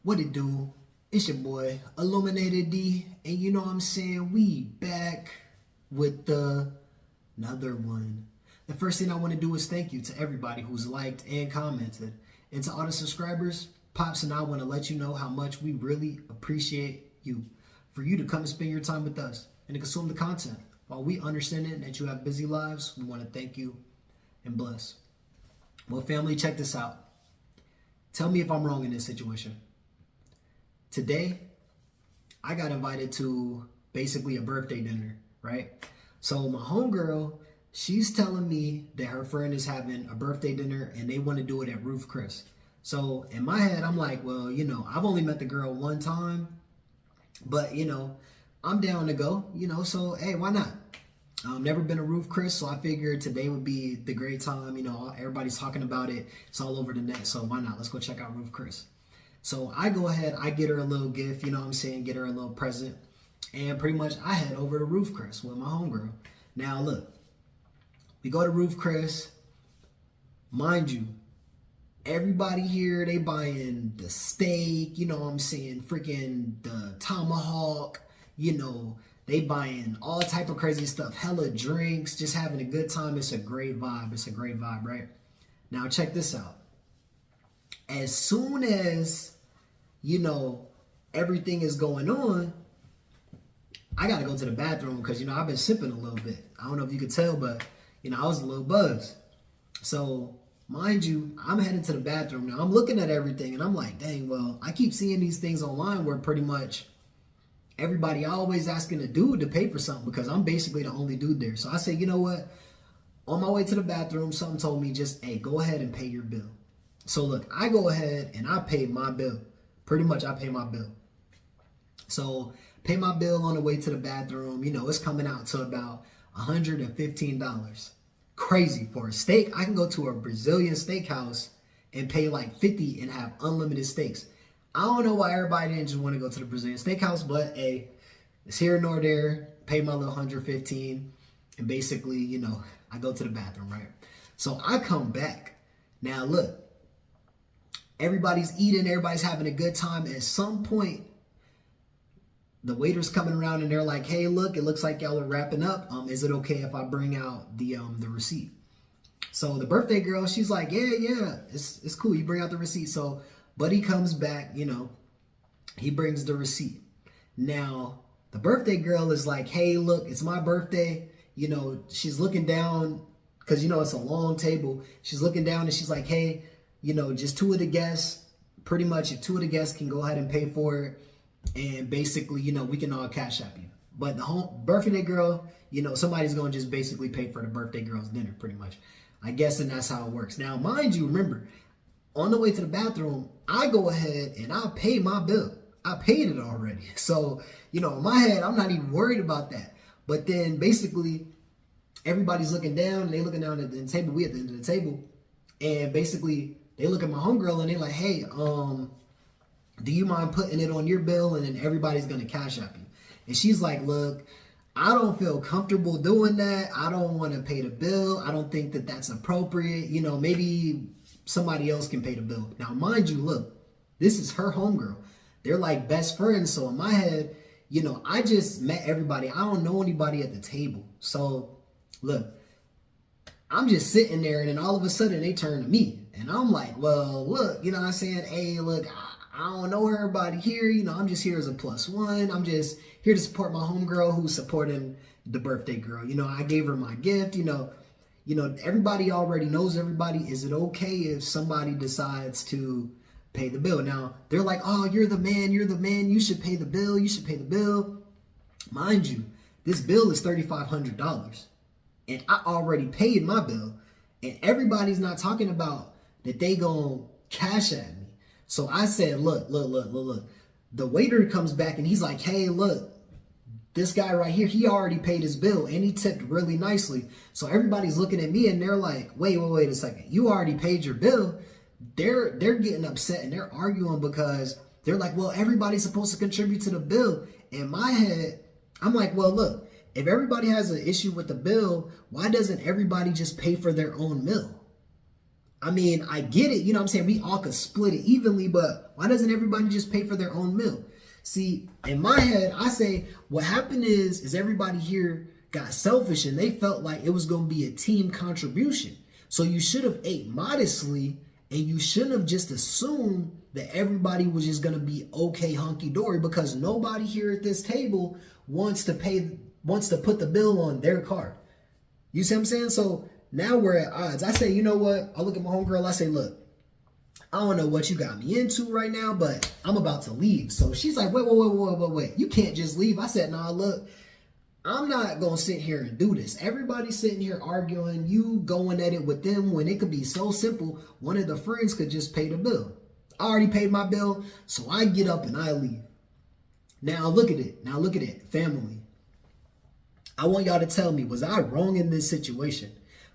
What it do? It's your boy, Illuminated D, and you know what I'm saying? We back with another one. The first thing I want to do is thank you to everybody who's liked and commented. And to all the subscribers, Pops and I want to let you know how much we really appreciate you. For you to come and spend your time with us and to consume the content. While we understand that you have busy lives, we want to thank you and bless. Well, family, check this out. Tell me if I'm wrong in this situation. Today, I got invited to basically a birthday dinner, right? So my homegirl, she's telling me that her friend is having a birthday dinner and they want to do it at Roof Chris. So in my head, I'm like, well, I've only met the girl one time, but I'm down to go, so hey, why not? Never been to Roof Chris, so I figured today would be the great time. Everybody's talking about it. It's all over the net, so why not? Let's go check out Roof Chris. So I go ahead, I get her a little gift, get her a little present. And pretty much I head over to Roof Chris with my homegirl. Now look, we go to Roof Chris. Mind you, everybody here, they buying the steak, freaking the tomahawk, they buying all type of crazy stuff, hella drinks, just having a good time. It's a great vibe. It's a great vibe, right? Now check this out. As soon as, everything is going on, I got to go to the bathroom because, I've been sipping a little bit. I don't know if you could tell, but, I was a little buzzed. So, mind you, I'm heading to the bathroom. Now, I'm looking at everything and I'm like, dang, well, I keep seeing these things online where pretty much everybody always asking a dude to pay for something because I'm basically the only dude there. So I say, you know what? On my way to the bathroom, something told me just, hey, go ahead and pay your bill. So look, I go ahead and I pay my bill. Pretty much I pay my bill. So pay my bill on the way to the bathroom. It's coming out to about $115. Crazy for a steak. I can go to a Brazilian steakhouse and pay like $50 and have unlimited steaks. I don't know why everybody didn't just want to go to the Brazilian steakhouse, but hey, it's here nor there. Pay my little $115 and basically, I go to the bathroom, right? So I come back. Now look, everybody's eating, everybody's having a good time. At some point, the waiter's coming around and they're like, hey, look, it looks like y'all are wrapping up. Is it okay if I bring out the receipt? So the birthday girl, she's like, yeah, it's cool. You bring out the receipt. So buddy comes back, he brings the receipt. Now, the birthday girl is like, hey, look, it's my birthday. She's looking down because, it's a long table. She's looking down and she's like, hey, just two of the guests, pretty much if two of the guests can go ahead and pay for it. And basically, we can all cash app you. But the birthday girl, somebody's going to just basically pay for the birthday girl's dinner, pretty much. I guess, and that's how it works. Now, mind you, remember, on the way to the bathroom, I go ahead and I pay my bill. I paid it already. So, in my head, I'm not even worried about that. But then basically, everybody's looking down and they looking down at the table. We at the end of the table. And basically, they look at my homegirl and they're like, hey, do you mind putting it on your bill? And then everybody's going to cash app you. And she's like, look, I don't feel comfortable doing that. I don't want to pay the bill. I don't think that that's appropriate. Maybe somebody else can pay the bill. Now, mind you, look, this is her homegirl. They're like best friends. So in my head, I just met everybody. I don't know anybody at the table. So look, I'm just sitting there and then all of a sudden they turn to me. And I'm like, well, look, what I'm saying? Hey, look, I don't know everybody here. I'm just here as a plus one. I'm just here to support my homegirl who's supporting the birthday girl. I gave her my gift. Everybody already knows everybody. Is it okay if somebody decides to pay the bill? Now, they're like, oh, you're the man. You should pay the bill. You should pay the bill. Mind you, this bill is $3,500. And I already paid my bill. And everybody's not talking about that they gonna cash at me. So I said, look. The waiter comes back and he's like, hey, look, this guy right here, he already paid his bill and he tipped really nicely. So everybody's looking at me and they're like, wait a second. You already paid your bill. They're getting upset and they're arguing because they're like, well, everybody's supposed to contribute to the bill. In my head, I'm like, well, look, if everybody has an issue with the bill, why doesn't everybody just pay for their own meal? I mean, I get it. You know what I'm saying? We all could split it evenly, but why doesn't everybody just pay for their own meal? See, in my head, I say what happened is everybody here got selfish and they felt like it was going to be a team contribution. So you should have ate modestly and you shouldn't have just assumed that everybody was just going to be okay hunky-dory, because nobody here at this table wants to put the bill on their card. You see what I'm saying? So now we're at odds. I say, you know what? I look at my homegirl. I say, look, I don't know what you got me into right now, but I'm about to leave. So she's like, wait. You can't just leave. I said, nah, look, I'm not going to sit here and do this. Everybody's sitting here arguing, you going at it with them when it could be so simple. One of the friends could just pay the bill. I already paid my bill, so I get up and I leave. Now look at it, family. I want y'all to tell me, was I wrong in this situation?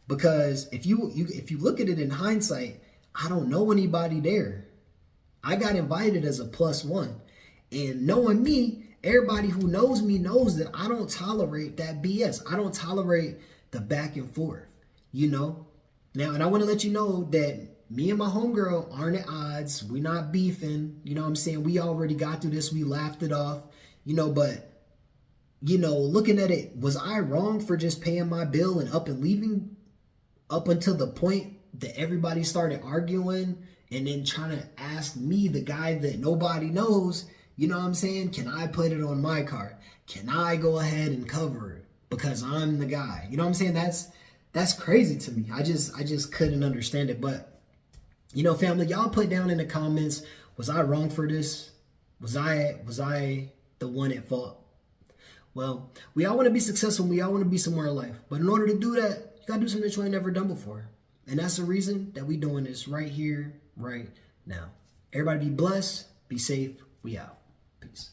Because if you look at it in hindsight, I don't know anybody there. I got invited as a +1. And knowing me, everybody who knows me knows that I don't tolerate that BS. I don't tolerate the back and forth, you know? Now, and I want to let you know that me and my homegirl aren't at odds. We're not beefing. You know what I'm saying? We already got through this. We laughed it off, you know, but, you know, looking at it, was I wrong for just paying my bill and up and leaving up until the point that everybody started arguing and then trying to ask me, the guy that nobody knows, you know what I'm saying? Can I put it on my card? Can I go ahead and cover it because I'm the guy? You know what I'm saying? That's crazy to me. I just couldn't understand it. But, you know, family, y'all put down in the comments, was I wrong for this? Was I the one at fault? Well, we all want to be successful. We all want to be somewhere in life. But in order to do that, you got to do something that you ain't never done before. And that's the reason that we doing this right here, right now. Everybody be blessed. Be safe. We out. Peace.